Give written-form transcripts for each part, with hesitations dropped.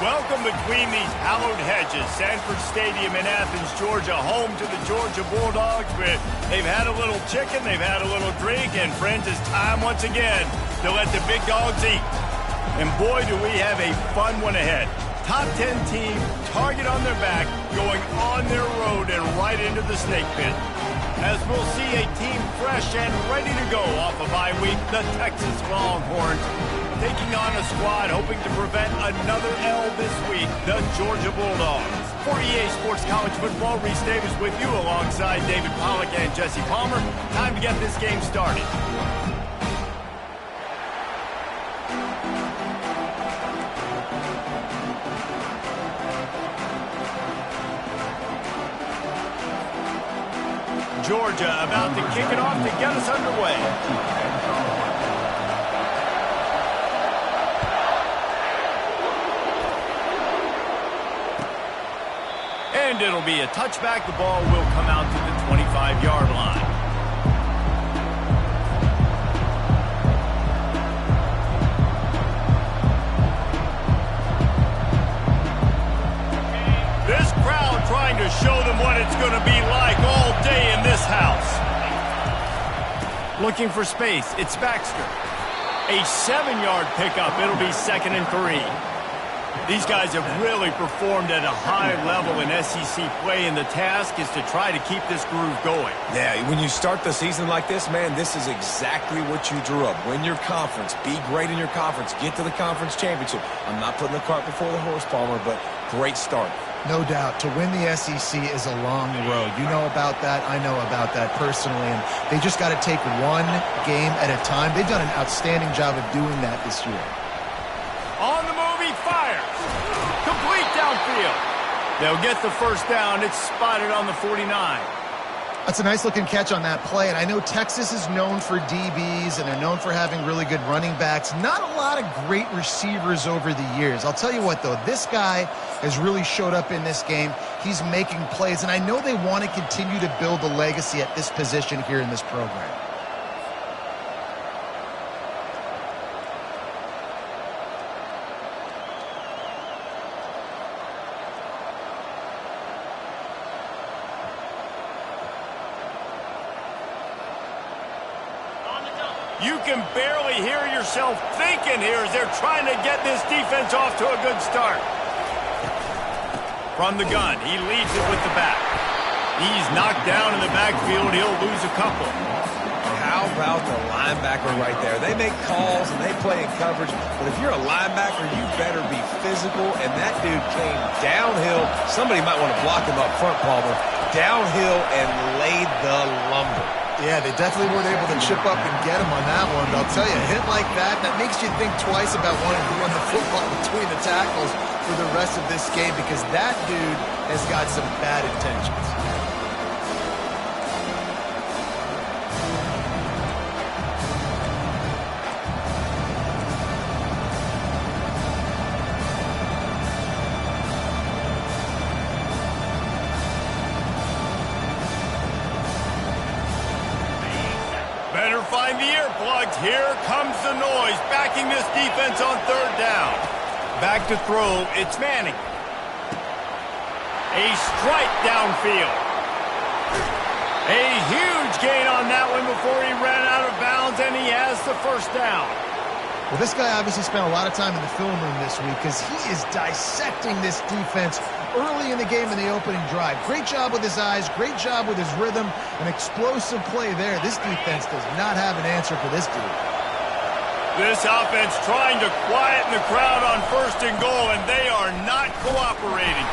Welcome between these hallowed hedges. Sanford Stadium in Athens, Georgia, home to the Georgia Bulldogs. But they've had a little chicken, they've had a little drink, and friends, it's time once again to let the big dogs eat. And boy, do we have a fun one ahead. Top 10 team, target on their back, going on their road and right into the snake pit. As we'll see a team fresh and ready to go off a bye week, the Texas Longhorns taking on a squad hoping to prevent another L this week, the Georgia Bulldogs. For EA Sports College Football, Reese Davis with you alongside David Pollack and Jesse Palmer. Time to get this game started. Georgia about to kick it off to get us underway. And it'll be a touchback. The ball will come out to the 25-yard line. This crowd trying to show them what it's going to be like all day in this house. Looking for space. It's Baxter. A 7-yard pickup. It'll be 2nd and 3. These guys have really performed at a high level in SEC play, and the task is to try to keep this groove going. Yeah, when you start the season like this, man, this is exactly what you drew up. Win your conference, be great in your conference, get to the conference championship. I'm not putting the cart before the horse, Palmer, but great start. No doubt. To win the SEC is a long road. You know about that. I know about that personally, and they just got to take one game at a time. They've done an outstanding job of doing that this year. On the move, he fires. Complete downfield. They'll get the first down. It's spotted on the 49. That's a nice-looking catch on that play, and I know Texas is known for DBs, and they're known for having really good running backs. Not a lot of great receivers over the years. I'll tell you what, though, this guy has really showed up in this game. He's making plays, and I know they want to continue to build a legacy at this position here in this program. You can barely hear yourself thinking here as they're trying to get this defense off to a good start. From the gun, he leads it with the back. He's knocked down in the backfield. He'll lose a couple. How about the linebacker right there? They make calls and they play in coverage, but if you're a linebacker, you better be physical, and that dude came downhill. Somebody might want to block him up front, Palmer. Downhill and laid the lumber. Yeah, they definitely weren't able to chip up and get him on that one. But I'll tell you, a hit like that, that makes you think twice about wanting to run the football between the tackles for the rest of this game, because that dude has got some bad intentions. Better find the earplugs. Here comes the noise, backing this defense on 3rd down. Back to throw, it's Manning. A strike downfield. A huge gain on that one before he ran out of bounds, and he has the first down. Well, this guy obviously spent a lot of time in the film room this week because he is dissecting this defense early in the game in the opening drive. Great job with his eyes, great job with his rhythm, an explosive play there. This defense does not have an answer for this dude. This offense trying to quieten the crowd on 1st and goal, and they are not cooperating.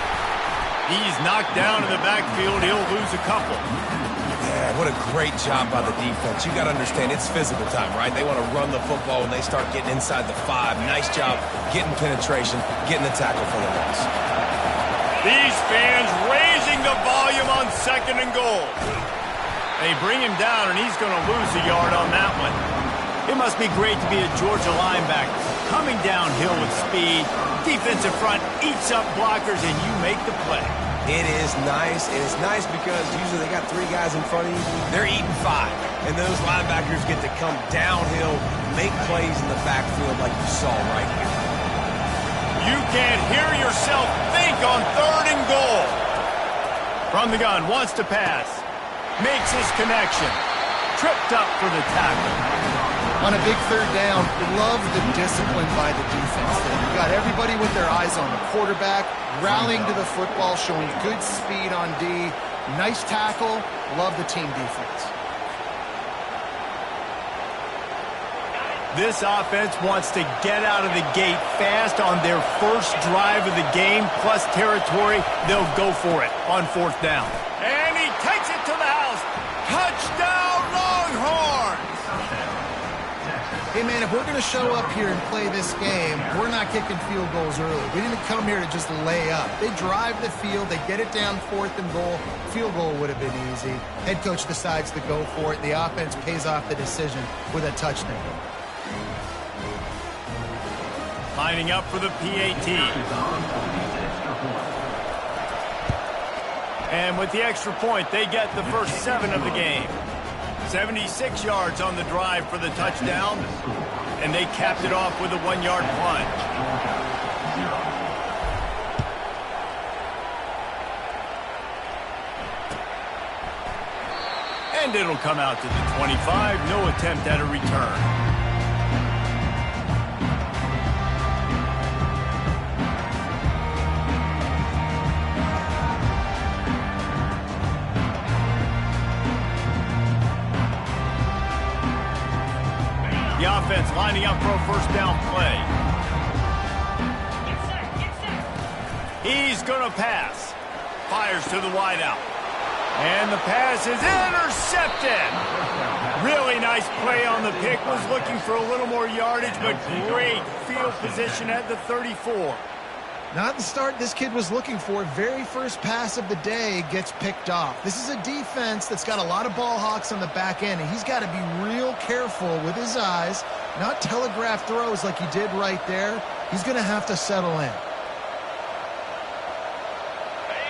He's knocked down in the backfield. He'll lose a couple. Yeah, what a great job by the defense. You got to understand, it's physical time, right? They want to run the football when they start getting inside the 5. Nice job getting penetration, getting the tackle for the loss. These fans raising the volume on 2nd and goal. They bring him down, and he's going to lose a yard on that one. It must be great to be a Georgia linebacker. Coming downhill with speed, defensive front eats up blockers, and you make the play. It is nice, and it's nice because usually they got 3 guys in front of you. They're eating 5, and those linebackers get to come downhill, make plays in the backfield like you saw right here. You can't hear yourself think on 3rd and goal. From the gun, wants to pass. Makes his connection. Tripped up for the tackle. On a big 3rd down, love the discipline by the defense there. You got everybody with their eyes on the quarterback, rallying to the football, showing good speed on D. Nice tackle. Love the team defense. This offense wants to get out of the gate fast on their first drive of the game, plus territory. They'll go for it on 4th down. And he takes it to the house. Touchdown, Longhorns! Hey, man, if we're going to show up here and play this game, we're not kicking field goals early. We didn't come here to just lay up. They drive the field. They get it down 4th and goal. Field goal would have been easy. Head coach decides to go for it. The offense pays off the decision with a touchdown. Lining up for the PAT. And with the extra point, they get the first 7 of the game. 76 yards on the drive for the touchdown, and they capped it off with a 1-yard plunge. And it'll come out to the 25. No attempt at a return. The offense lining up for a first down play. He's going to pass. Fires to the wideout. And the pass is intercepted. Really nice play on the pick. Was looking for a little more yardage, but great field position at the 34. Not the start this kid was looking for. Very first pass of the day gets picked off. This is a defense that's got a lot of ball hawks on the back end, and he's got to be real careful with his eyes, not telegraph throws like he did right there. He's going to have to settle in.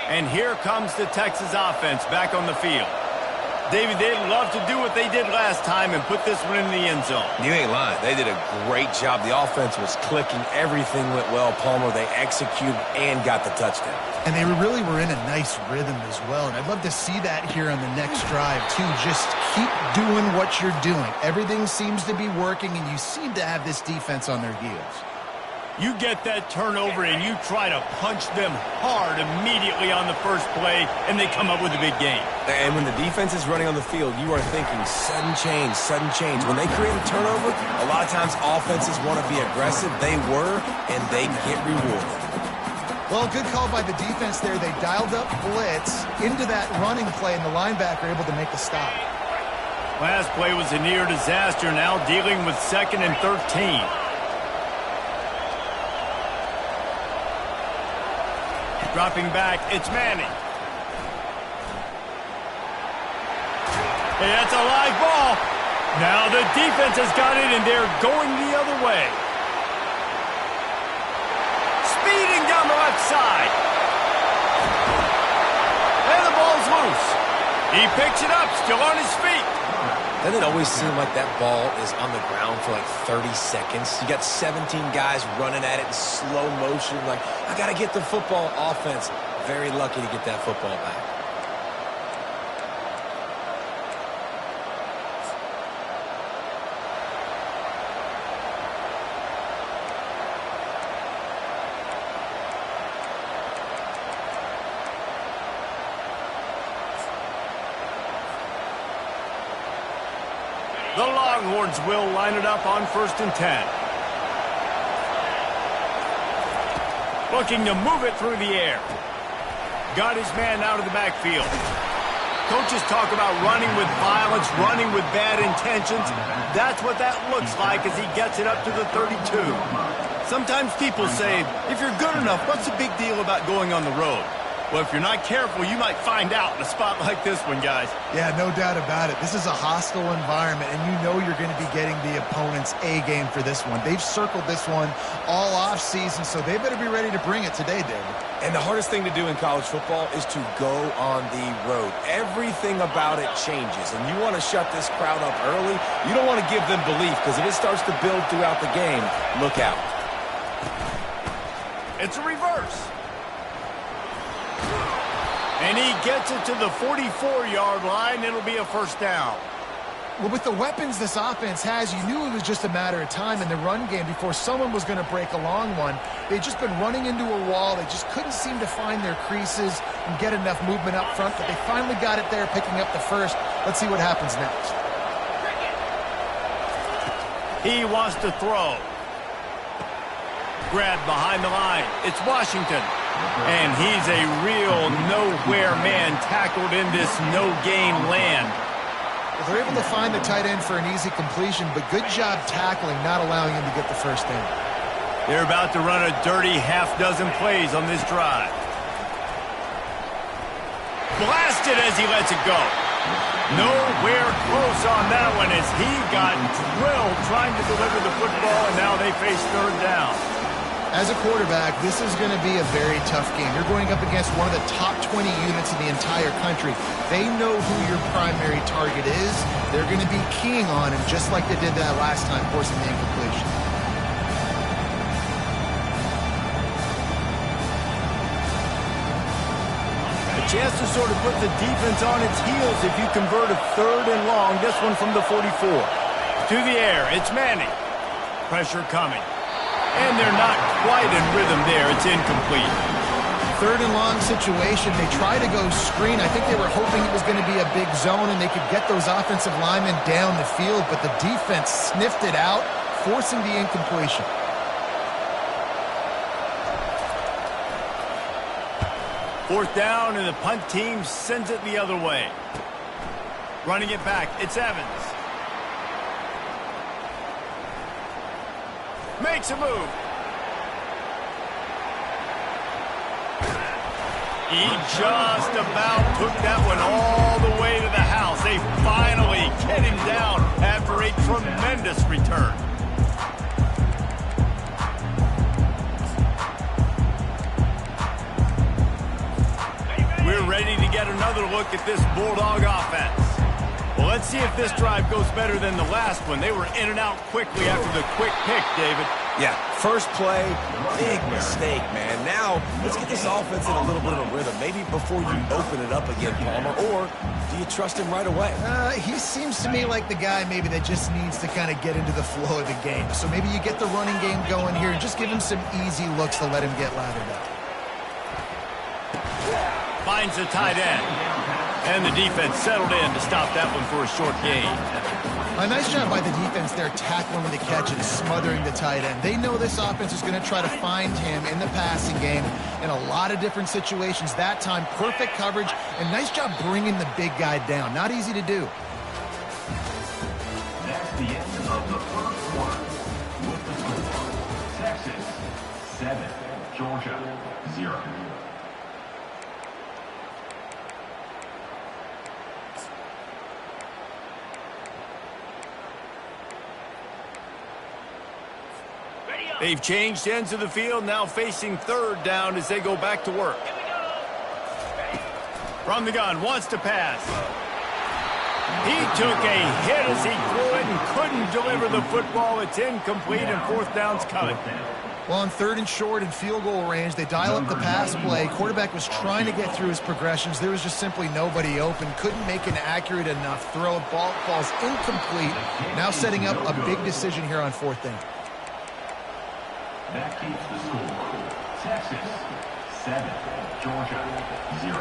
And here comes the Texas offense back on the field. David, they'd love to do what they did last time and put this one in the end zone. You ain't lying. They did a great job. The offense was clicking. Everything went well. Palmer, they executed and got the touchdown. And they really were in a nice rhythm as well. And I'd love to see that here on the next drive, too. Just keep doing what you're doing. Everything seems to be working, and you seem to have this defense on their heels. You get that turnover and you try to punch them hard immediately on the first play, and they come up with a big game. And when the defense is running on the field, you are thinking sudden change, sudden change. When they create a turnover, a lot of times offenses want to be aggressive. They were, and they get rewarded. Well, good call by the defense there. They dialed up blitz into that running play, and the linebacker able to make the stop. Last play was a near disaster, now dealing with 2nd and 13. Dropping back, it's Manning. Hey, that's a live ball. Now the defense has got it, and they're going the other way. Speeding down the left side. And the ball's loose. He picks it up, still on his feet. Doesn't it always seem like that ball is on the ground for like 30 seconds? You got 17 guys running at it in slow motion. Like, I got to get the football. Offense, very lucky to get that football back. The Longhorns will line it up on 1st and 10. Looking to move it through the air. Got his man out of the backfield. Coaches talk about running with violence, running with bad intentions. That's what that looks like as he gets it up to the 32. Sometimes people say, if you're good enough, what's the big deal about going on the road? Well, if you're not careful, you might find out in a spot like this one, guys. Yeah, no doubt about it. This is a hostile environment, and you know you're going to be getting the opponent's A game for this one. They've circled this one all offseason, so they better be ready to bring it today, David. And the hardest thing to do in college football is to go on the road. Everything about it changes, and you want to shut this crowd up early. You don't want to give them belief, because if it starts to build throughout the game, look out. It's a reverse. And he gets it to the 44-yard line. It'll be a first down. Well, with the weapons this offense has, you knew it was just a matter of time in the run game before someone was going to break a long one. They'd just been running into a wall. They just couldn't seem to find their creases and get enough movement up front, but they finally got it there, picking up the first. Let's see what happens next. He wants to throw. Grabbed behind the line. It's Washington. And he's a real nowhere man tackled in this no-gain land. They're able to find the tight end for an easy completion, but good job tackling, not allowing him to get the first down. They're about to run a dirty half-dozen plays on this drive. Blasted as he lets it go. Nowhere close on that one as he got drilled trying to deliver the football, and now they face third down. As a quarterback, this is going to be a very tough game. You're going up against one of the top 20 units in the entire country. They know who your primary target is. They're going to be keying on him just like they did that last time, forcing the incompletion. A chance to sort of put the defense on its heels if you convert a third and long. This one from the 44. To the air, it's Manning. Pressure coming. And they're not quite in rhythm there. It's incomplete. Third and long situation. They try to go screen. I think they were hoping it was going to be a big zone and they could get those offensive linemen down the field, but the defense sniffed it out, forcing the incompletion. Fourth down, and the punt team sends it the other way. Running it back, it's Evans. Makes a move. He just about took that one all the way to the house. They finally get him down after a tremendous return. We're ready to get another look at this Bulldog offense. Well, let's see if this drive goes better than the last one. They were in and out quickly after the quick pick, David. Yeah, first play, big mistake, man. Now, let's get this offense in a little bit of a rhythm. Maybe before you open it up again, Palmer, or do you trust him right away? He seems to me like the guy maybe that just needs to kind of get into the flow of the game. So maybe you get the running game going here and just give him some easy looks to let him get lathered up. Finds the tight end. And the defense settled in to stop that one for a short gain. A nice job by the defense there, tackling the catch and smothering the tight end. They know this offense is going to try to find him in the passing game in a lot of different situations. That time, perfect coverage, and nice job bringing the big guy down. Not easy to do. That's the end of the first quarter. With the score, Texas 7, Georgia 0. They've changed ends of the field, now facing third down as they go back to work. From the gun, wants to pass. He took a hit as he threw it and couldn't deliver the football. It's incomplete, and fourth down's coming. Well, on third and short and field goal range, they dial up the pass play. Quarterback was trying to get through his progressions. There was just simply nobody open. Couldn't make an accurate enough throw. Ball falls incomplete. Now setting up a big decision here on fourth down. That keeps the score. Texas 7, Georgia 0.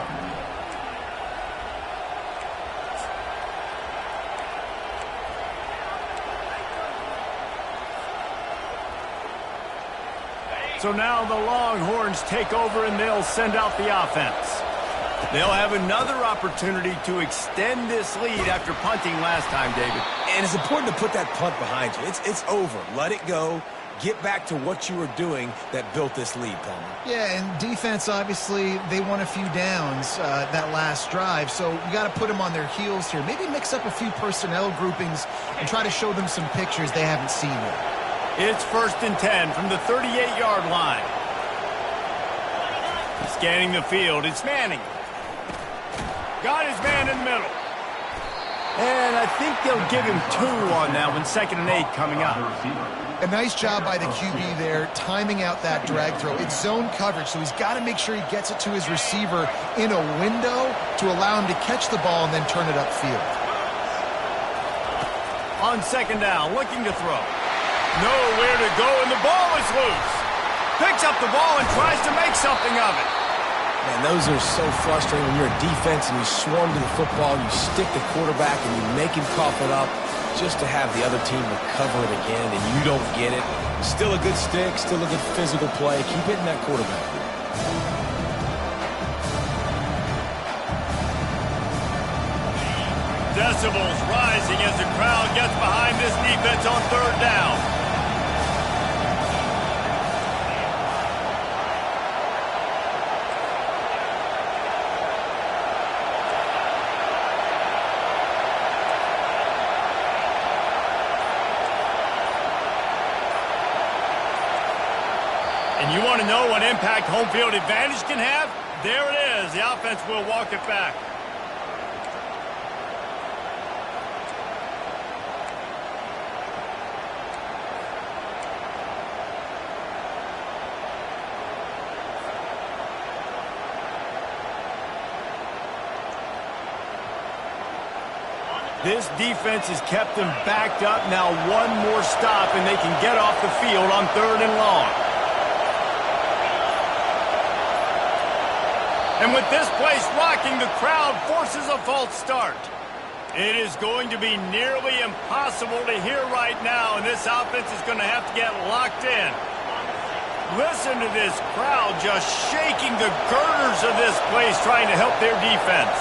So now the Longhorns take over and they'll send out the offense. They'll have another opportunity to extend this lead after punting last time, David. And it's important to put that punt behind you. It's over. Let it go. Get back to what you were doing that built this lead, Palmer. Yeah, and defense, obviously, they won a few downs that last drive, so you got to put them on their heels here. Maybe mix up a few personnel groupings and try to show them some pictures they haven't seen yet. It's 1st and 10 from the 38-yard line. Scanning the field, it's Manning. Got his man in the middle. And I think they'll give him 2 on that one. 2nd and 8 coming up. A nice job by the QB there, timing out that drag throw. It's zone coverage, so he's got to make sure he gets it to his receiver in a window to allow him to catch the ball and then turn it upfield. On second down, looking to throw. Nowhere to go, and the ball is loose. Picks up the ball and tries to make something of it. Man, those are so frustrating when you're a defense and you swarm to the football, you stick the quarterback and you make him cough it up just to have the other team recover it again and you don't get it. Still a good stick, still a good physical play. Keep hitting that quarterback. Decibels rising as the crowd gets behind this defense on third down. And you want to know what impact home field advantage can have? There it is. The offense will walk it back. This defense has kept them backed up. Now one more stop and they can get off the field on third and long. And with this place rocking, the crowd forces a false start. It is going to be nearly impossible to hear right now, and this offense is going to have to get locked in. Listen to this crowd just shaking the girders of this place, trying to help their defense.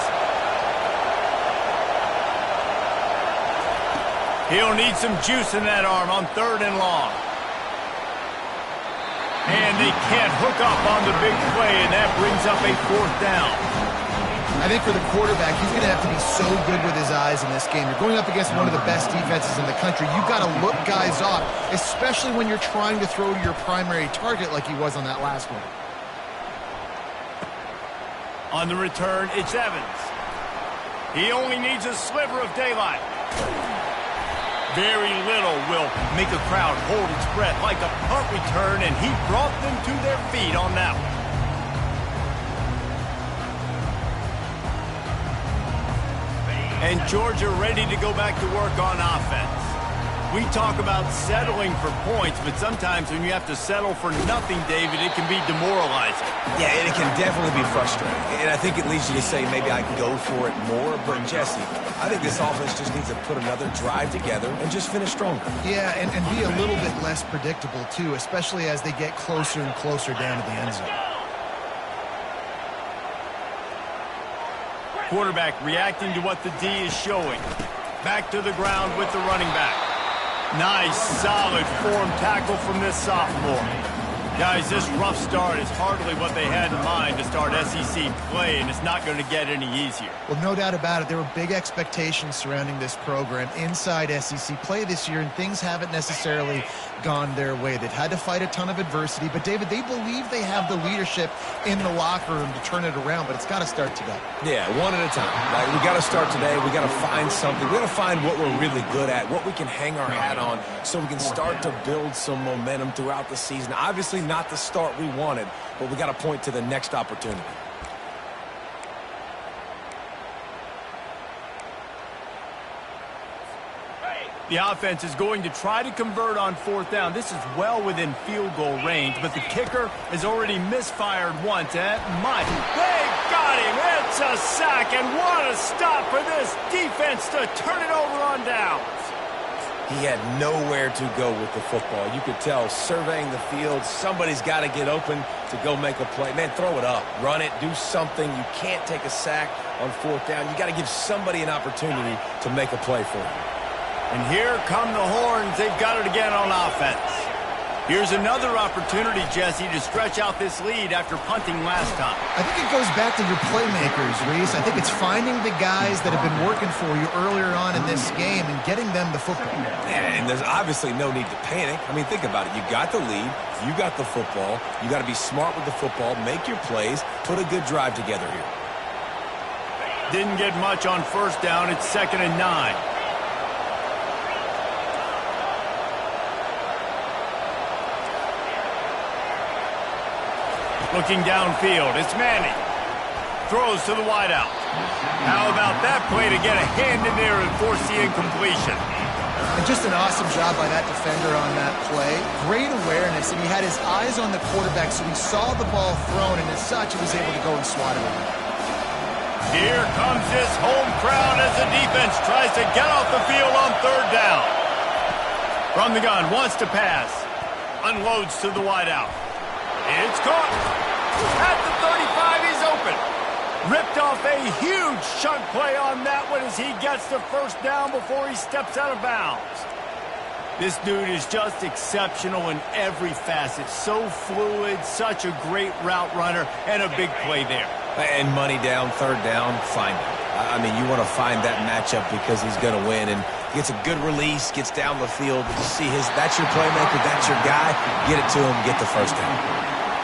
He'll need some juice in that arm on third and long. And they can't hook up on the big play, and that brings up a fourth down. I think for the quarterback, he's going to have to be so good with his eyes in this game. You're going up against one of the best defenses in the country. You've got to look guys off, especially when you're trying to throw to your primary target like he was on that last one. On the return, it's Evans. He only needs a sliver of daylight. Very little will make a crowd hold its breath like a punt return, and he brought them to their feet on that one. And Georgia ready to go back to work on offense. We talk about settling for points, but sometimes when you have to settle for nothing, David, it can be demoralizing. Yeah, and it can definitely be frustrating. And I think it leads you to say maybe I can go for it more. But, Jesse, I think this offense just needs to put another drive together and just finish stronger. Yeah, and be a little bit less predictable, too, especially as they get closer and closer down to the end zone. Quarterback reacting to what the D is showing. Back to the ground with the running back. Nice, solid form tackle from this sophomore. Guys, this rough start is hardly what they had in mind to start SEC play, and it's not going to get any easier. Well, no doubt about it. There were big expectations surrounding this program inside SEC play this year, and things haven't necessarily gone their way. They've had to fight a ton of adversity, but, David, they believe they have the leadership in the locker room to turn it around, but it's got to start today. Yeah, one at a time. Right? We got to start today. We got to find something. We got to find what we're really good at, what we can hang our hat on, so we can start to build some momentum throughout the season. Obviously, not the start we wanted, but we got to point to the next opportunity. The offense is going to try to convert on fourth down. This is well within field goal range, but the kicker has already misfired once. They got him. It's a sack, and what a stop for this defense to turn it over on downs. He had nowhere to go with the football. You could tell, surveying the field, somebody's got to get open to go make a play. Man, throw it up, run it, do something. You can't take a sack on fourth down. You got to give somebody an opportunity to make a play for you. And here come the horns. They've got it again on offense. Here's another opportunity, Jesse, to stretch out this lead after punting last time. I think it goes back to your playmakers, Reese. I think it's finding the guys that have been working for you earlier on in this game and getting them the football. Yeah, and there's obviously no need to panic. I mean, think about it. You got the lead. You got the football. You got to be smart with the football. Make your plays. Put a good drive together here. Didn't get much on first down. It's 2nd and 9. Looking downfield, it's Manning. Throws to the wideout. How about that play to get a hand in there and force the incompletion? And just an awesome job by that defender on that play. Great awareness, and he had his eyes on the quarterback, so he saw the ball thrown, and as such, he was able to go and swat it away. Here comes this home crowd as the defense tries to get off the field on third down. From the gun, wants to pass. Unloads to the wideout. It's caught. At the 35, he's open. Ripped off a huge chunk play on that one as he gets the first down before he steps out of bounds. This dude is just exceptional in every facet. So fluid, such a great route runner, and a big play there. And money down, third down, find him. I mean, you want to find that matchup because he's going to win. And gets a good release, gets down the field. You see that's your playmaker, that's your guy. Get it to him, get the first down.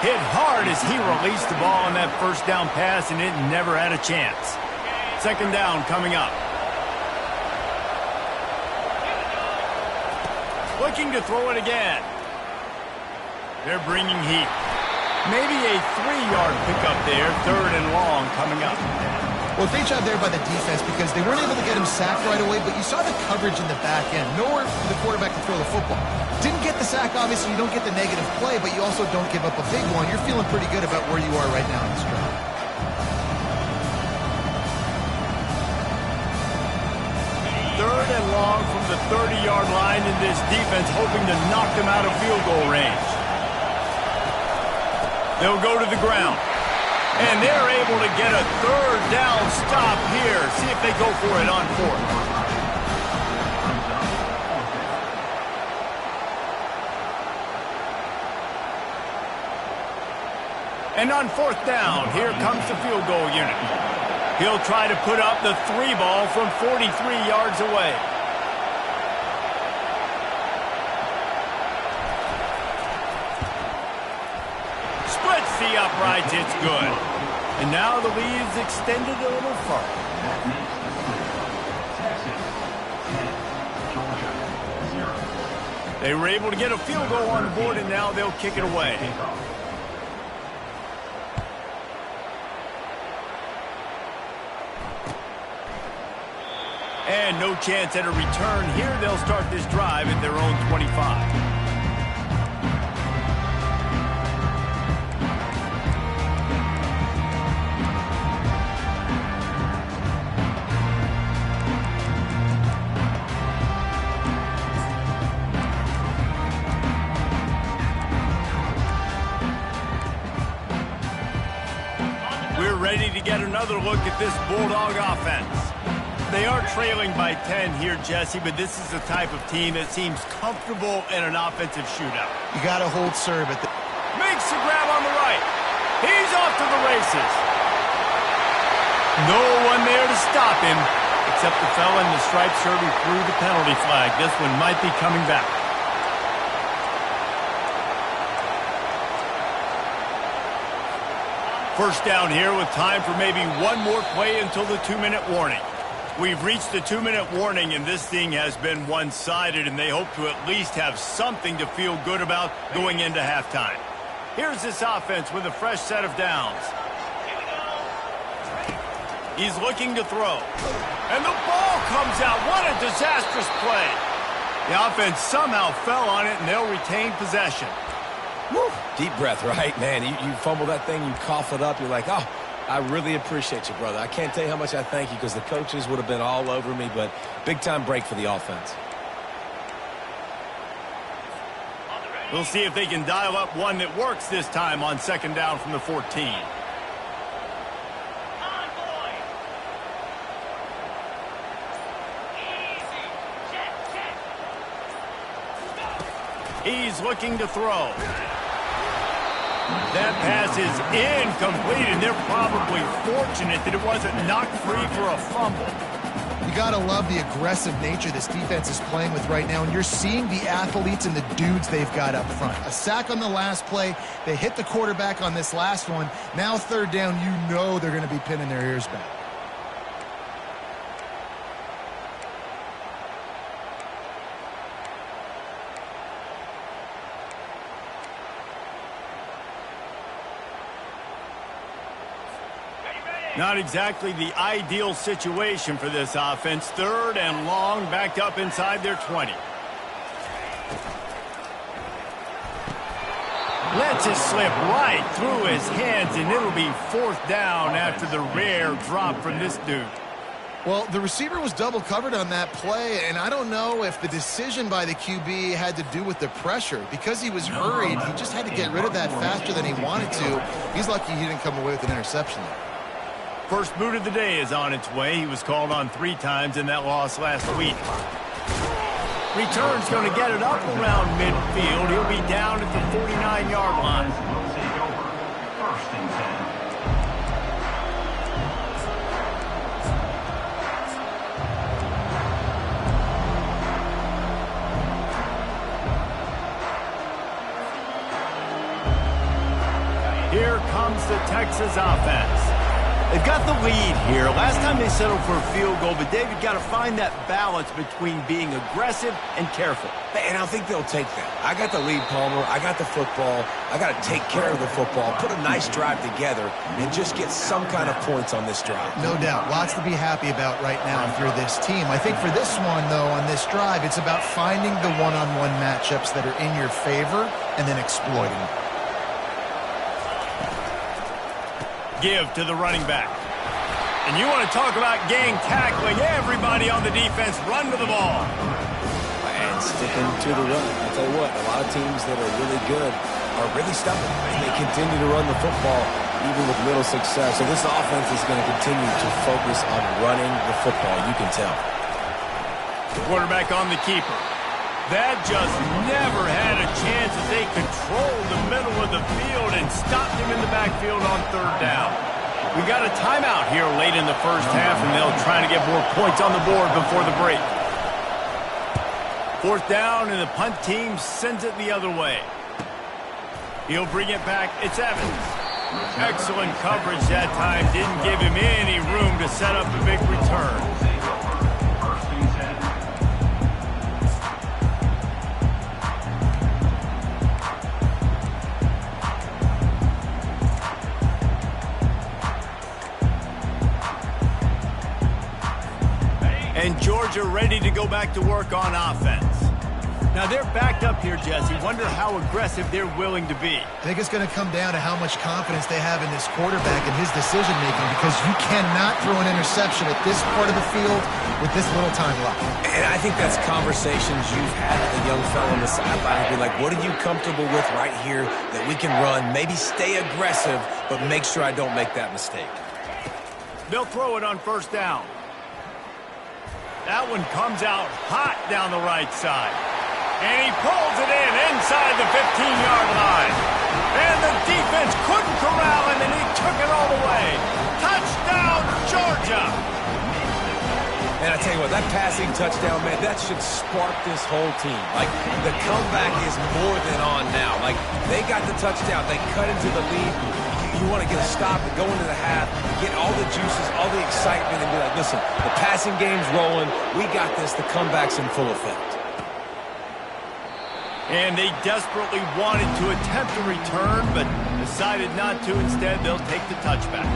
Hit hard as he released the ball on that first down pass, and it never had a chance. Second down coming up. Looking to throw it again. They're bringing heat. Maybe a 3-yard pickup there, third and long coming up. Well, great job there by the defense because they weren't able to get him sacked right away, but you saw the coverage in the back end. Nowhere for the quarterback to throw the football. Didn't get the sack, obviously. You don't get the negative play, but you also don't give up a big one. You're feeling pretty good about where you are right now in this drive. Third and long from the 30-yard line, in this defense hoping to knock them out of field goal range. They'll go to the ground. And they're able to get a third down stop here. See if they go for it on fourth. And on fourth down, here comes the field goal unit. He'll try to put up the 3 ball from 43 yards away. Splits the uprights, it's good. And now the lead's extended a little further. They were able to get a field goal on the board, and now they'll kick it away. And no chance at a return here. They'll start this drive at their own 25. We're ready to get another look at this Bulldog offense. They are trailing by 10 here, Jesse, but this is the type of team that seems comfortable in an offensive shootout. You got to hold serve at the... Makes the grab on the right. He's off to the races. No one there to stop him, except the fella in the striped shirt who threw the penalty flag. This one might be coming back. First down here with time for maybe one more play until the 2-minute warning. We've reached the 2-minute warning, and this thing has been one-sided, and they hope to at least have something to feel good about going into halftime. Here's this offense with a fresh set of downs. He's looking to throw. And the ball comes out. What a disastrous play. The offense somehow fell on it, and they'll retain possession. Woo. Deep breath, right? Man, you fumble that thing, you cough it up, you're like, oh, I really appreciate you, brother. I can't tell you how much I thank you because the coaches would have been all over me, but big-time break for the offense. We'll see if they can dial up one that works this time on second down from the 14. He's looking to throw. That pass is incomplete, and they're probably fortunate that it wasn't knocked free for a fumble. You got to love the aggressive nature this defense is playing with right now, and you're seeing the athletes and the dudes they've got up front. A sack on the last play. They hit the quarterback on this last one. Now third down, you know they're going to be pinning their ears back. Not exactly the ideal situation for this offense. 3rd and long, backed up inside their 20. Lets it slip right through his hands, and it'll be 4th down after the rare drop from this dude. Well, the receiver was double covered on that play, and I don't know if the decision by the QB had to do with the pressure. Because he was hurried, he just had to get rid of that faster than he wanted to. He's lucky he didn't come away with an interception there. First boot of the day is on its way. He was called on 3 times in that loss last week. Return's going to get it up around midfield. He'll be down at the 49-yard line. Will take over. 1st and 10. Here comes the Texas offense. They've got the lead here. Last time they settled for a field goal, but David got to find that balance between being aggressive and careful. And I think they'll take that. I got the lead, Palmer. I got the football. I got to take care of the football, put a nice drive together, and just get some kind of points on this drive. No doubt. Lots to be happy about right now if you're this team. I think for this one, though, on this drive, it's about finding the one-on-one matchups that are in your favor and then exploiting them. Give to the running back. And you want to talk about gang tackling. Everybody on the defense run to the ball. And sticking to the run. I'll tell you what, a lot of teams that are really good are really stubborn. They continue to run the football even with little success. So this offense is going to continue to focus on running the football. You can tell. Quarterback on the keeper. That just never had a chance as they controlled the middle of the field and stopped him in the backfield on 3rd down. We got a timeout here late in the first half, and they'll try to get more points on the board before the break. 4th down, and the punt team sends it the other way. He'll bring it back. It's Evans. Excellent coverage that time. Didn't give him any room to set up a big return. And Georgia ready to go back to work on offense. Now they're backed up here, Jesse. Wonder how aggressive they're willing to be. I think it's going to come down to how much confidence they have in this quarterback and his decision-making, because you cannot throw an interception at this part of the field with this little time left. And I think that's conversations you've had with the young fellow on the sideline. Be like, what are you comfortable with right here that we can run? Maybe stay aggressive, but make sure I don't make that mistake. They'll throw it on 1st down. That one comes out hot down the right side. And he pulls it in inside the 15-yard line. And the defense couldn't corral him, and he took it all the way. Touchdown, Georgia! And I tell you what, that passing touchdown, man, that should spark this whole team. Like, the comeback is more than on now. Like, they got the touchdown. They cut into the lead. You want to get a stop and go into the half, get all the juices, all the excitement, and be like, listen, the passing game's rolling. We got this. The comeback's in full effect. And they desperately wanted to attempt a return, but decided not to. Instead, they'll take the touchback.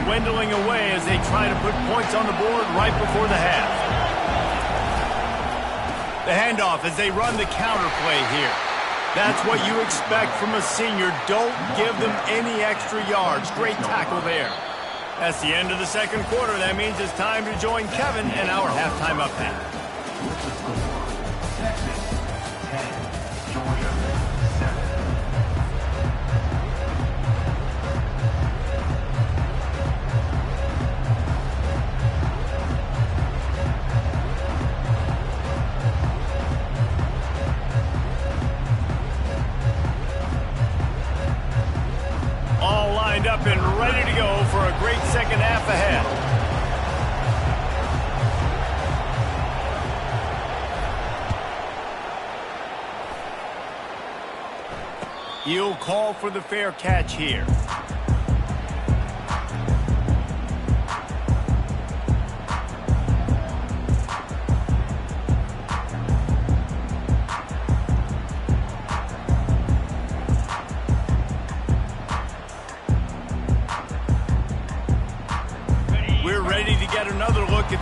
Dwindling away as they try to put points on the board right before the half. The handoff as they run the counter play here. That's what you expect from a senior. Don't give them any extra yards. Great tackle there. That's the end of the 2nd quarter. That means it's time to join Kevin and our halftime up half. Texas 10, Georgia 7. All lined up and ready to go for a great second half ahead. He'll call for the fair catch here.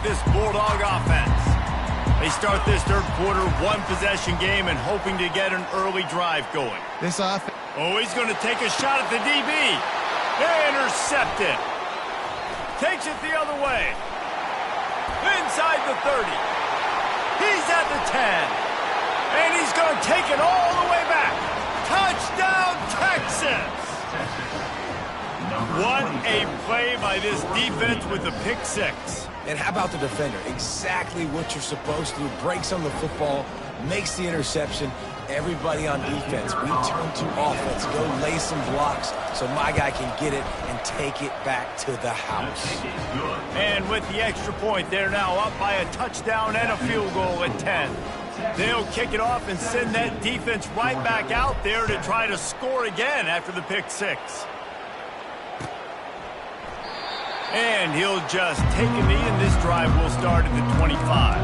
this Bulldog offense. They start this third quarter one-possession game and hoping to get an early drive going. This offense. Oh, he's going to take a shot at the DB. Intercepted. Takes it the other way. Inside the 30. He's at the 10. And he's going to take it all the way back. Touchdown, Texas! What a play by this defense with the pick six. And how about the defender? Exactly what you're supposed to do. Breaks on the football, makes the interception. Everybody on defense, we turn to offense. Go lay some blocks so my guy can get it and take it back to the house. And with the extra point, they're now up by a touchdown and a field goal at 10. They'll kick it off and send that defense right back out there to try to score again after the pick six. And he'll just take a knee, and this drive will start at the 25.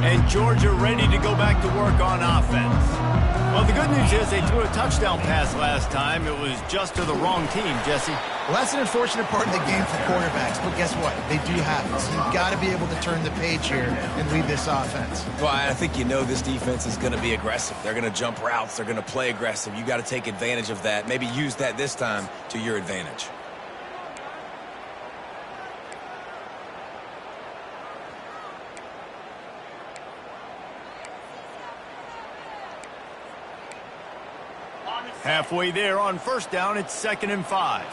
And Georgia ready to go back to work on offense. Well, the good news is they threw a touchdown pass last time. It was just to the wrong team, Jesse. Well, that's an unfortunate part of the game for quarterbacks, but guess what? They do have it. So you've got to be able to turn the page here and lead this offense. Well, I think you know this defense is going to be aggressive. They're going to jump routes. They're going to play aggressive. You got to take advantage of that. Maybe use that this time to your advantage. Halfway there on first down, it's 2nd and 5.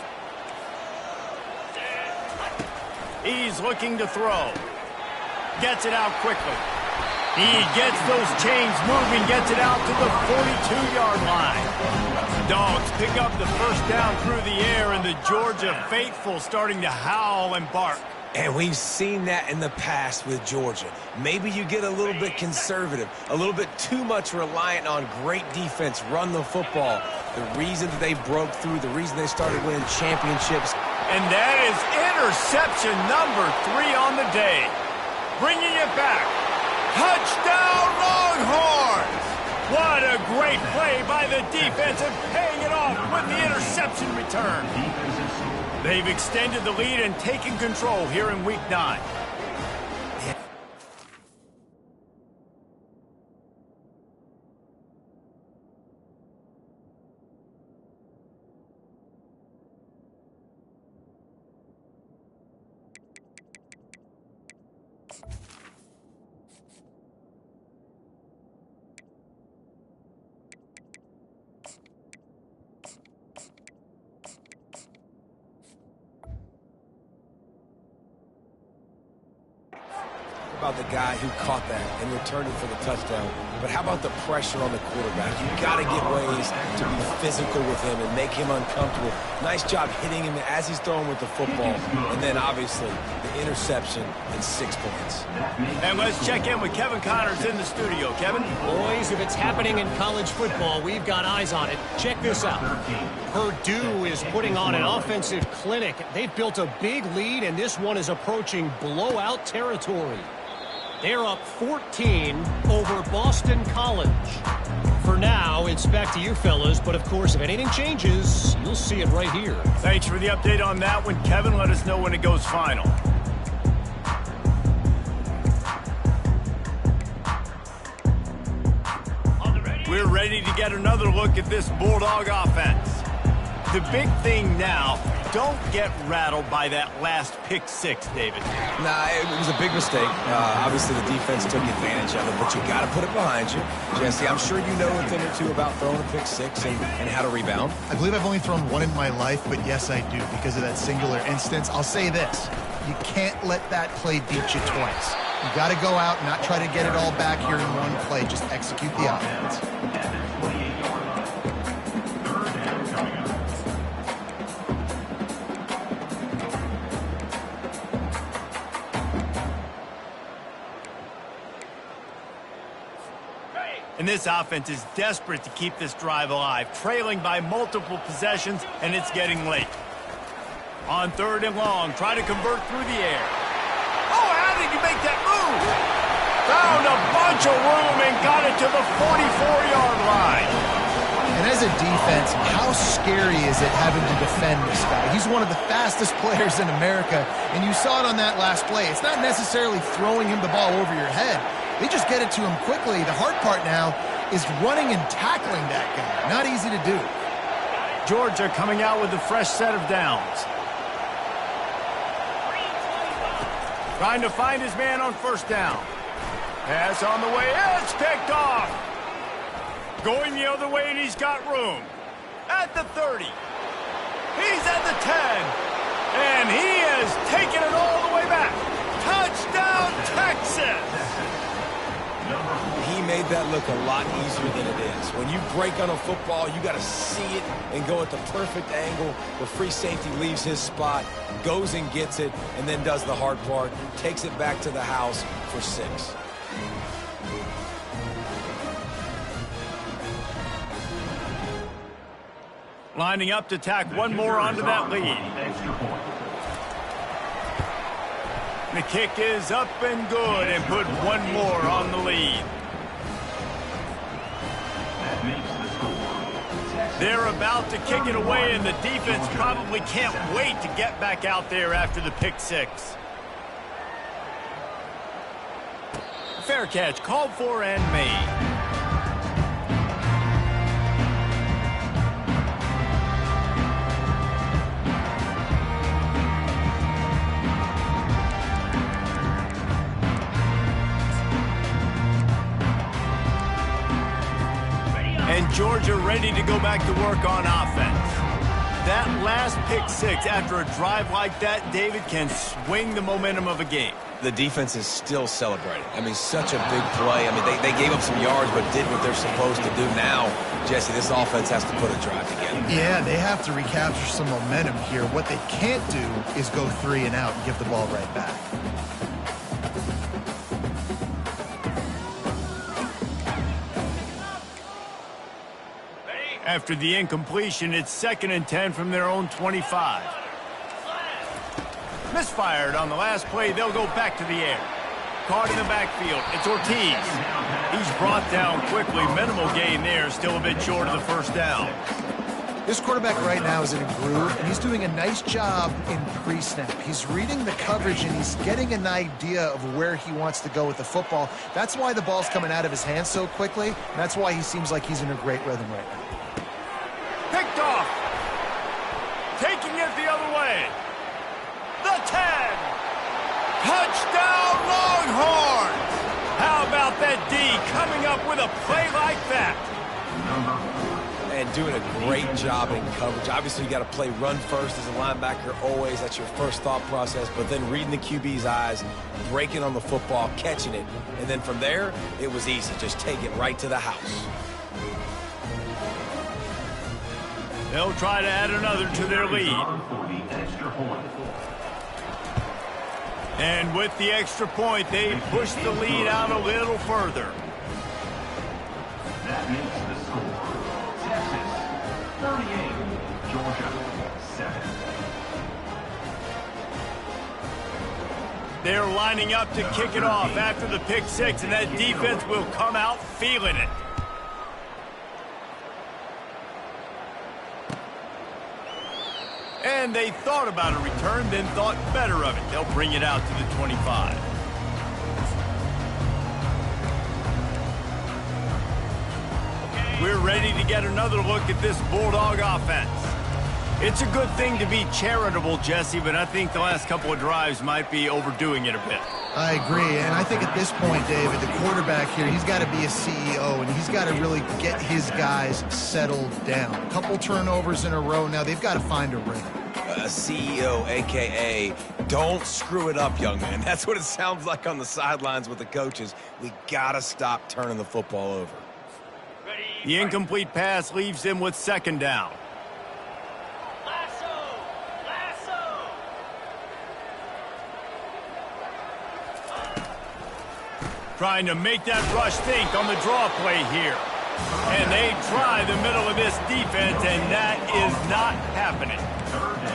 He's looking to throw. Gets it out quickly. He gets those chains moving, gets it out to the 42-yard line. Dogs pick up the first down through the air, and the Georgia faithful starting to howl and bark. And we've seen that in the past with Georgia. Maybe you get a little bit conservative, a little bit too much reliant on great defense, run the football. The reason that they broke through, the reason they started winning championships. And that is interception number 3 on the day. Bringing it back. Touchdown, Longhorns! What a great play by the defense and paying it off with the interception return. They've extended the lead and taken control here in Week 9. About the guy who caught that and returned it for the touchdown, but how about the pressure on the quarterback? You got to get ways to be physical with him and make him uncomfortable. Nice job hitting him as he's throwing with the football, and then obviously the interception and 6 points. And let's check in with Kevin Connors in the studio. Kevin? Boys, if it's happening in college football, we've got eyes on it. Check this out. Purdue is putting on an offensive clinic. They've built a big lead, and this one is approaching blowout territory. They're up 14 over Boston College. For now, it's back to you fellas, but of course, if anything changes, you'll see it right here. Thanks for the update on that one, Kevin. Let us know when it goes final. We're ready to get another look at this Bulldog offense. The big thing now, don't get rattled by that last pick six, David. Nah, it was a big mistake. Obviously, the defense took advantage of it, but you got to put it behind you. Jesse, I'm sure you know a thing or two about throwing a pick six and how to rebound. I believe I've only thrown one in my life, but yes, I do, because of that singular instance. I'll say this. You can't let that play beat you twice. You got to go out and not try to get it all back here in one play. Just execute the offense. And this offense is desperate to keep this drive alive, trailing by multiple possessions, and it's getting late. On 3rd and long, try to convert through the air. Oh, how did you make that move? Found a bunch of room and got it to the 44-yard line. And as a defense, how scary is it having to defend this guy? He's one of the fastest players in America, and you saw it on that last play. It's not necessarily throwing him the ball over your head. They just get it to him quickly. The hard part now is running and tackling that guy. Not easy to do. Georgia coming out with a fresh set of downs. Trying to find his man on first down. Pass on the way. It's picked off. Going the other way, and he's got room. At the 30. He's at the 10. And he has taken it all the way back. Touchdown, Texas! He made that look a lot easier than it is. When you break on a football, you got to see it and go at the perfect angle. The free safety leaves his spot, goes and gets it, and then does the hard part, takes it back to the house for 6. Lining up to tack one more onto that lead. The kick is up and good and put one more on the lead. They're about to kick it away, and the defense probably can't wait to get back out there after the pick 6. Fair catch called for and made. And Georgia ready to go back to work on offense. That last pick 6 after a drive like that, David, can swing the momentum of a game. The defense is still celebrating. I mean, such a big play. I mean, they gave up some yards but did what they're supposed to do. Now, Jesse, this offense has to put a drive together. Yeah, they have to recapture some momentum here. What they can't do is go 3 and out and give the ball right back. After the incompletion, it's 2nd and 10 from their own 25. Misfired on the last play. They'll go back to the air. Caught in the backfield. It's Ortiz. He's brought down quickly. Minimal gain there. Still a bit short of the first down. This quarterback right now is in a groove, and he's doing a nice job in pre-snap. He's reading the coverage, and he's getting an idea of where he wants to go with the football. That's why the ball's coming out of his hands so quickly, and that's why he seems like he's in a great rhythm right now. Picked off. Taking it the other way. The 10. Touchdown, Longhorns. How about that D coming up with a play like that? And doing a great job in coverage. Obviously, you got to play run first as a linebacker always. That's your first thought process. But then reading the QB's eyes, breaking on the football, catching it. And then from there, it was easy. Just take it right to the house. They'll try to add another to their lead. And with the extra point, they push the lead out a little further. That makes the score Texas 38, Georgia 7. They're lining up to kick it off after the pick 6, and that defense will come out feeling it. And they thought about a return, then thought better of it. They'll bring it out to the 25. We're ready to get another look at this Bulldog offense. It's a good thing to be charitable, Jesse, but I think the last couple of drives might be overdoing it a bit. I agree, and I think at this point, David, the quarterback here, he's got to be a CEO, and he's got to really get his guys settled down. A couple turnovers in a row now. They've got to find a rhythm. A CEO, a.k.a. don't screw it up, young man. That's what it sounds like on the sidelines with the coaches. We got to stop turning the football over. The incomplete pass leaves him with 2nd down. Trying to make that rush think on the draw play here. And they try the middle of this defense, and that is not happening.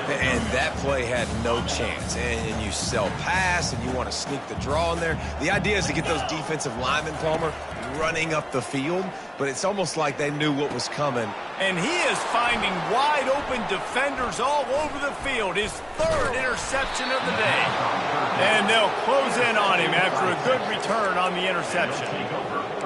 And that play had no chance. And you sell pass, and you want to sneak the draw in there. The idea is to get those defensive linemen, Palmer, running up the field. But it's almost like they knew what was coming. And he is finding wide-open defenders all over the field. His third interception of the day. And they'll close in on him after a good return on the interception.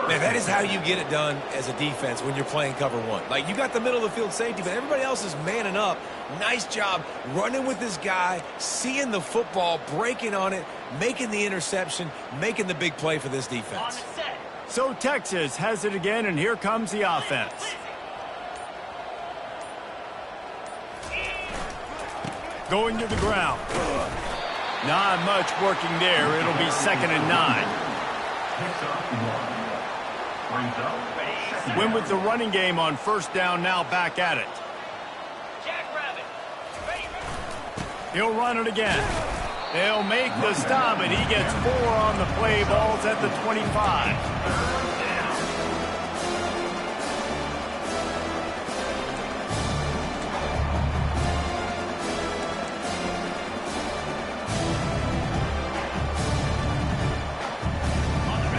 Man, that is how you get it done as a defense when you're playing cover one. Like, you got the middle of the field safety, but everybody else is manning up. Nice job running with this guy, seeing the football, breaking on it, making the interception, making the big play for this defense. So Texas has it again, and here comes the offense. Going to the ground. Not much working there. It'll be 2nd and 9. Win with the running game on 1st down, now back at it. He'll run it again. They'll make the stop, and he gets 4 on the play. Ball's at the 25.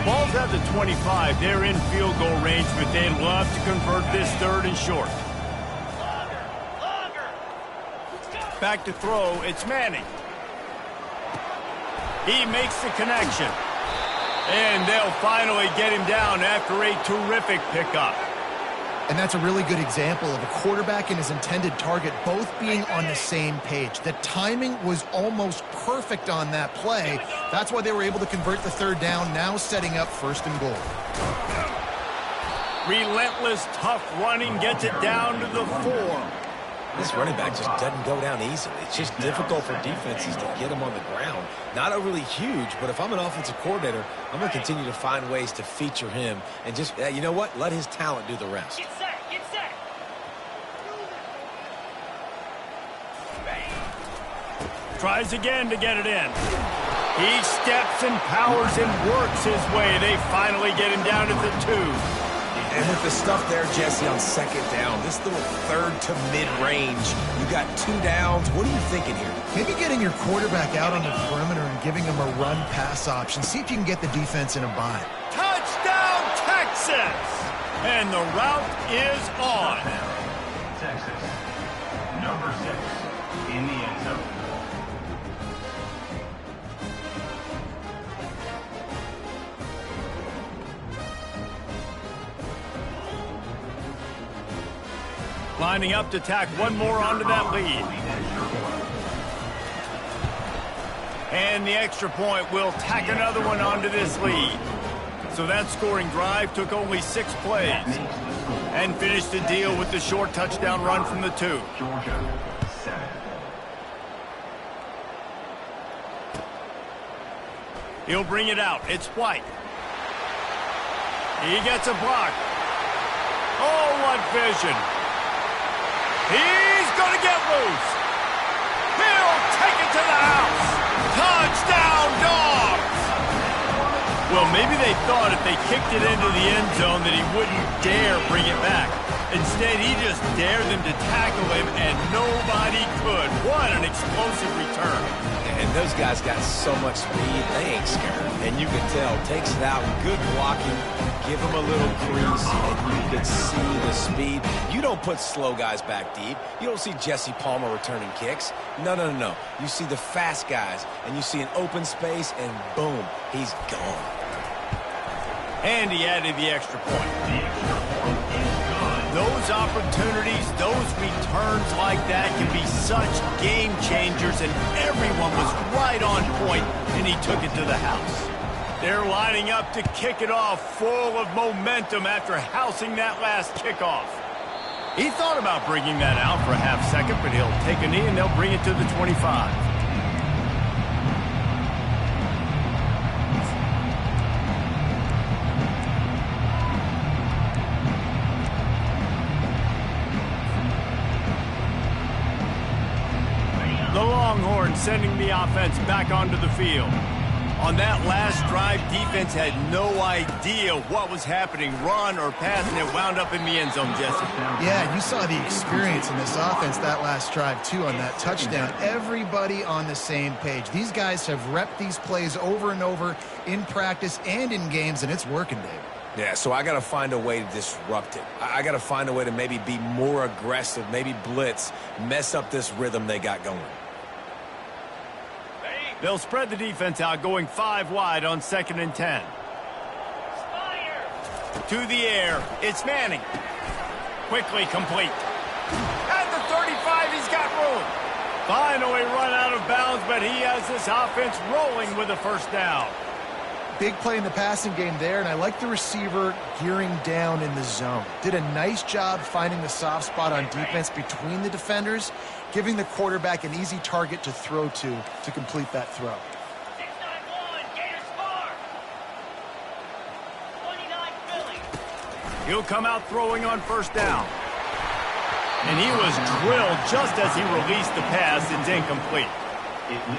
Ball's at the 25. They're in field goal range, but they'd love to convert this 3rd and short. Back to throw. It's Manning. He makes the connection. And they'll finally get him down after a terrific pickup. And that's a really good example of a quarterback and his intended target both being on the same page. The timing was almost perfect on that play. That's why they were able to convert the 3rd down, now setting up 1st and goal. Relentless, tough running gets it down to the 4. This running back just doesn't go down easily. It's just difficult for defenses to get him on the ground. Not overly huge, but if I'm an offensive coordinator, I'm going to continue to find ways to feature him and just, you know what, let his talent do the rest. Get set, get set. Tries again to get it in. He steps and powers and works his way. They finally get him down to the 2. And with the stuff there, Jesse, on 2nd down, this little 3rd to mid-range, you got 2 downs. What are you thinking here? Maybe getting your quarterback out on the perimeter and giving him a run-pass option. See if you can get the defense in a bind. Touchdown, Texas! And the route is on. Texas, number 6, in the end zone. Lining up to tack one more onto that lead. And the extra point will tack another one onto this lead. So that scoring drive took only 6 plays. And finished the deal with the short touchdown run from the 2. Georgia, 7. He'll bring it out. It's White. He gets a block. Oh, what vision. He's going to get loose. He'll take it to the house. Touchdown, Dogs! Well, maybe they thought if they kicked it into the end zone that he wouldn't dare bring it back. Instead, he just dared them to tackle him, and nobody could. What an explosive return. And those guys got so much speed, they ain't scared. And you can tell, takes it out, good blocking, give them a little crease, and you can see the speed. You don't put slow guys back deep. You don't see Jesse Palmer returning kicks. No, no, no, no. You see the fast guys, and you see an open space, and boom, he's gone. And he added the extra point. Those opportunities, those returns like that can be such game changers, and everyone was right on point, and he took it to the house. They're lining up to kick it off, full of momentum after housing that last kickoff. He thought about bringing that out for a half second, but he'll take a knee and they'll bring it to the 25. The Longhorns sending the offense back onto the field. On that last drive, defense had no idea what was happening, run or pass, and it wound up in the end zone, Jesse. Yeah, you saw the experience in this offense that last drive, too, on that touchdown. Everybody on the same page. These guys have repped these plays over and over in practice and in games, and it's working, Dave. Yeah, so I got to find a way to disrupt it. I got to find a way to maybe be more aggressive, maybe blitz, mess up this rhythm they got going. They'll spread the defense out, going 5 wide on 2nd and 10. To the air, it's Manning. Quickly complete. At the 35, he's got room. Finally run out of bounds, but he has this offense rolling with a first down. Big play in the passing game there, and I like the receiver gearing down in the zone. Did a nice job finding the soft spot on defense between the defenders, giving the quarterback an easy target to throw to complete that throw. 691, Gators score. 29 Philly. He'll come out throwing on first down. And he was drilled just as he released the pass. It's incomplete.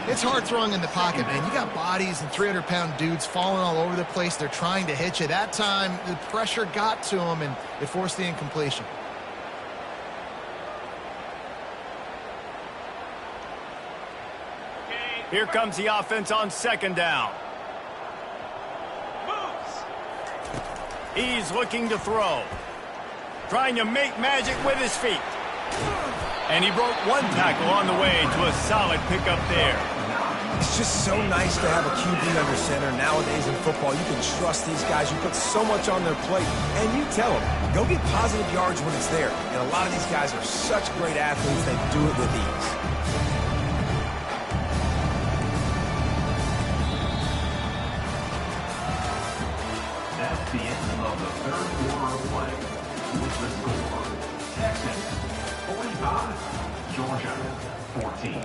It's hard throwing in the pocket, man. You got bodies and 300-pound dudes falling all over the place. They're trying to hit you. That time, the pressure got to him, and it forced the incompletion. Here comes the offense on 2nd down. He's looking to throw. Trying to make magic with his feet. And he broke 1 tackle on the way to a solid pickup there. It's just so nice to have a QB under center. Nowadays in football, you can trust these guys. You put so much on their plate, and you tell them, go get positive yards when it's there. And a lot of these guys are such great athletes, they do it with ease. That's the end of the 3rd quarter of play. With the score, Texas 45, Georgia 14.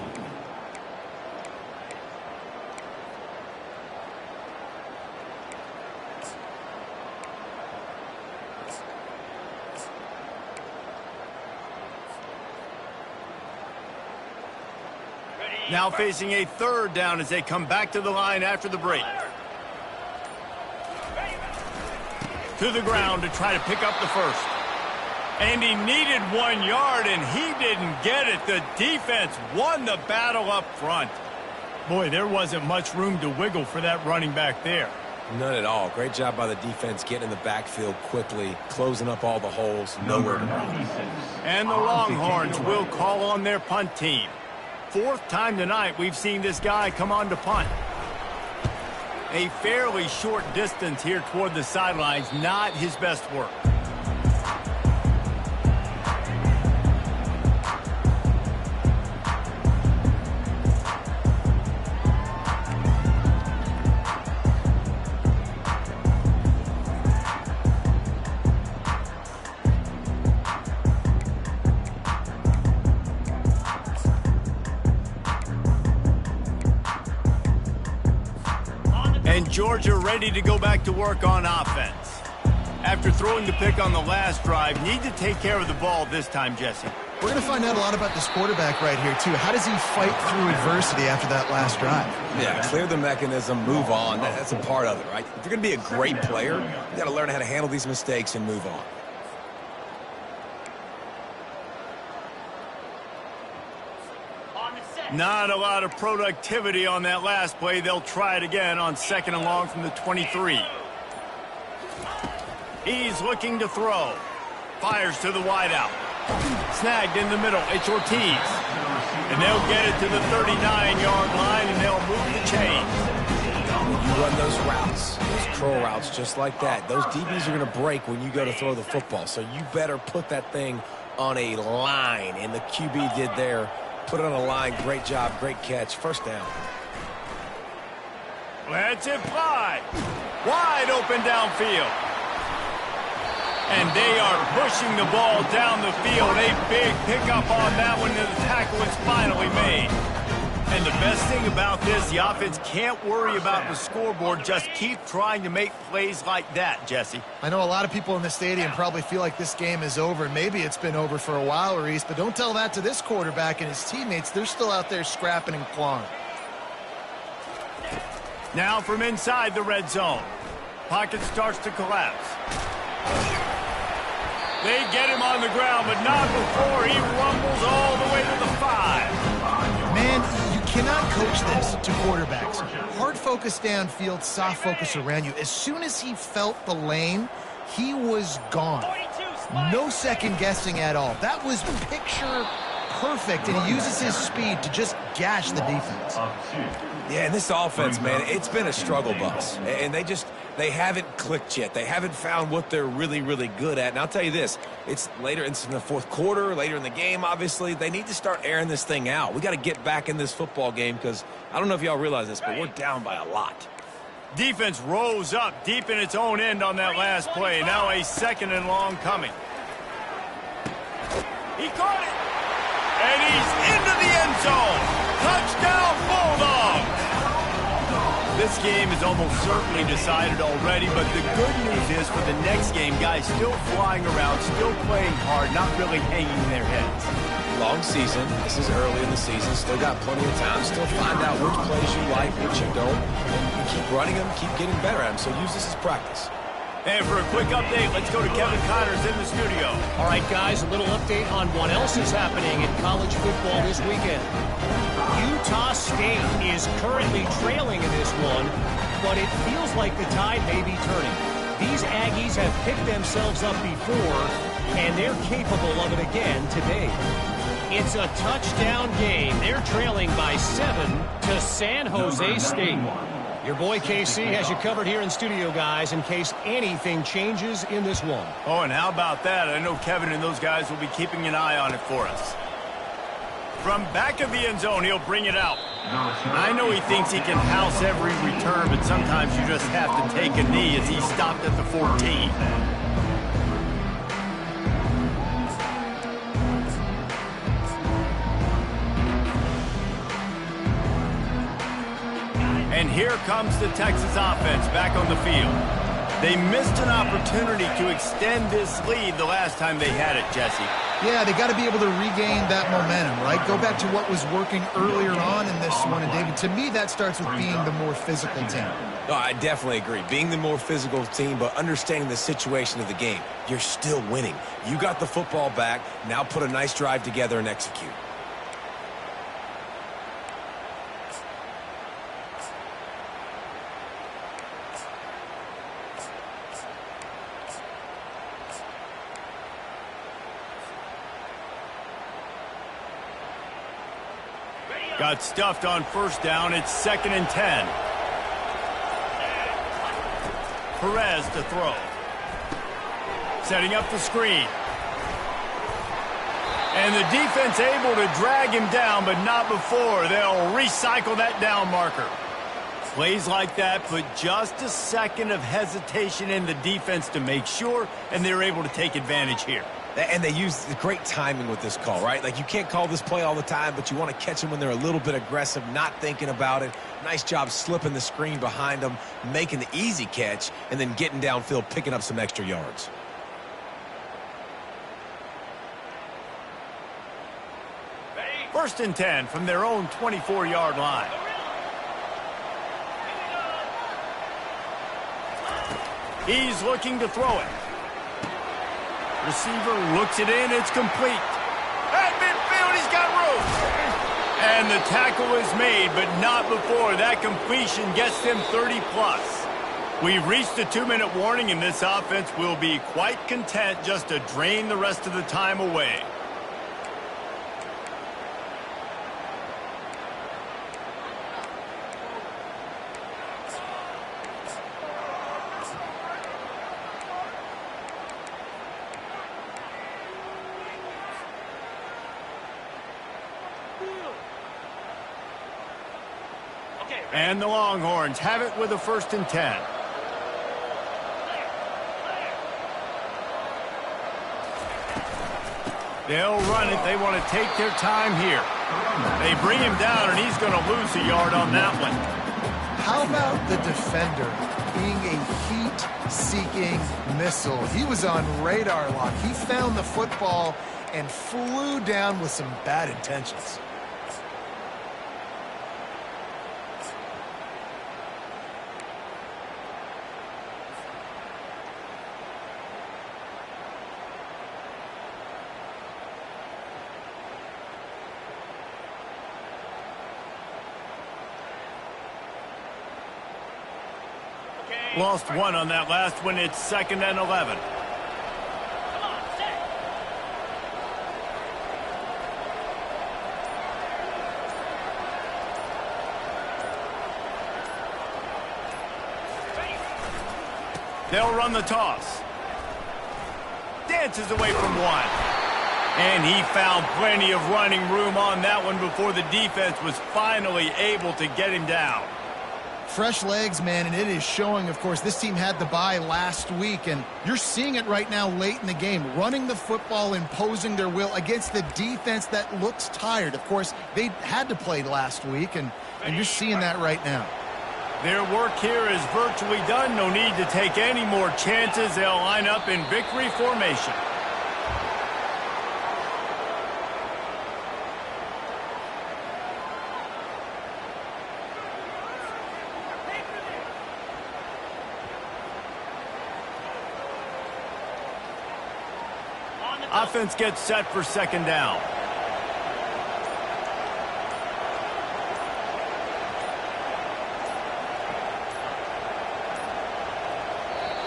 Now facing a 3rd down as they come back to the line after the break. To the ground to try to pick up the first. And he needed 1 yard, and he didn't get it. The defense won the battle up front. Boy, there wasn't much room to wiggle for that running back there. None at all. Great job by the defense getting in the backfield quickly, closing up all the holes, nowhere to run. And the Longhorns will call on their punt team. 4th time tonight we've seen this guy come on to punt. A fairly short distance here toward the sidelines, not his best work. And Georgia ready to go back to work on offense. After throwing the pick on the last drive, need to take care of the ball this time, Jesse. We're going to find out a lot about this quarterback right here, too. How does he fight through adversity after that last drive? Yeah, clear the mechanism, move on. That's a part of it, right? If you're going to be a great player, you got to learn how to handle these mistakes and move on. Not a lot of productivity on that last play. They'll try it again on 2nd and long from the 23. He's looking to throw. Fires to the wideout. Snagged in the middle. It's Ortiz. And they'll get it to the 39-yard line, and they'll move the chains. You run those routes, those curl routes just like that. Those DBs are going to break when you go to throw the football. So you better put that thing on a line. And the QB did there. Put it on a line. Great job. Great catch. First down. Let's it fly. Wide open downfield. And they are pushing the ball down the field. A big pickup on that one, and the tackle is finally made. And the best thing about this, the offense can't worry about the scoreboard. Just keep trying to make plays like that, Jesse. I know a lot of people in the stadium probably feel like this game is over. Maybe it's been over for a while, Reese, but don't tell that to this quarterback and his teammates. They're still out there scrapping and clawing. Now from inside the red zone. Pocket starts to collapse. They get him on the ground, but not before he rumbles all the way to the 5. Man, you cannot coach this to quarterbacks. Hard focus downfield, soft focus around you. As soon as he felt the lane, he was gone. No second guessing at all. That was picture perfect, and he uses his speed to just gash the defense. Yeah, and this offense, man, it's been a struggle bus. And they haven't clicked yet. They haven't found what they're really, really good at. And I'll tell you this, it's in the fourth quarter, later in the game, obviously. They need to start airing this thing out. We got to get back in this football game because I don't know if y'all realize this, but we're down by a lot. Defense rose up deep in its own end on that last play. Now a 2nd and long coming. He caught it. And he's into the end zone. Touchdown, Bulldogs. This game is almost certainly decided already, but the good news is for the next game, guys still flying around, still playing hard, not really hanging their heads. Long season. This is early in the season. Still got plenty of time. Still find out which plays you like, which you don't. And keep running them, keep getting better at them. So use this as practice. And for a quick update, let's go to Kevin Connors in the studio. All right, guys, a little update on what else is happening in college football this weekend. Utah State is currently trailing in this one, but it feels like the tide may be turning. These Aggies have picked themselves up before, and they're capable of it again today. It's a touchdown game. They're trailing by 7 to San Jose State. Your boy KC has you covered here in studio, guys, in case anything changes in this one. Oh, and how about that? I know Kevin and those guys will be keeping an eye on it for us. From back of the end zone, he'll bring it out. I know he thinks he can house every return, but sometimes you just have to take a knee as he stopped at the 14. And here comes the Texas offense back on the field. They missed an opportunity to extend this lead the last time they had it, Jesse. Yeah, they got to be able to regain that momentum, right? Go back to what was working earlier on in this one. And, David, to me, that starts with being the more physical team. Oh, I definitely agree. Being the more physical team, but understanding the situation of the game. You're still winning. You got the football back. Now put a nice drive together and execute. Got stuffed on first down. It's 2nd and 10. Perez to throw. Setting up the screen. And the defense able to drag him down, but not before. They'll recycle that down marker. Plays like that put just a second of hesitation in the defense to make sure, and they're able to take advantage here. And they use great timing with this call, right? Like, you can't call this play all the time, but you want to catch them when they're a little bit aggressive, not thinking about it. Nice job slipping the screen behind them, making the easy catch, and then getting downfield, picking up some extra yards. First and 10 from their own 24-yard line. He's looking to throw it. Receiver looks it in. It's complete. At midfield, he's got room. And the tackle is made, but not before. That completion gets them 30-plus. We've reached the 2-minute warning, and this offense will be quite content just to drain the rest of the time away. And the Longhorns have it with a 1st and 10. They'll run it. They want to take their time here. They bring him down, and he's going to lose a yard on that one. How about the defender being a heat-seeking missile? He was on radar lock. He found the football and flew down with some bad intentions. Lost one on that last one. It's 2nd and 11. Come on, set. They'll run the toss. Dances away from one. And he found plenty of running room on that one before the defense was finally able to get him down. Fresh legs, man, and it is showing, of course. This team had the bye last week, and you're seeing it right now late in the game. Running the football, imposing their will against the defense that looks tired. Of course, they had to play last week, and you're seeing that right now. Their work here is virtually done. No need to take any more chances. They'll line up in victory formation. Offense gets set for 2nd down.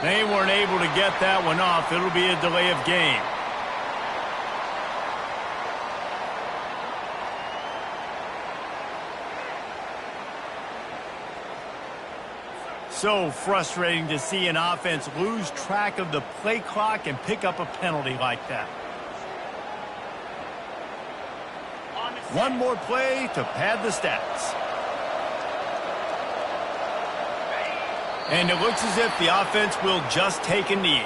They weren't able to get that one off. It'll be a delay of game. So frustrating to see an offense lose track of the play clock and pick up a penalty like that. One more play to pad the stats. And it looks as if the offense will just take a knee.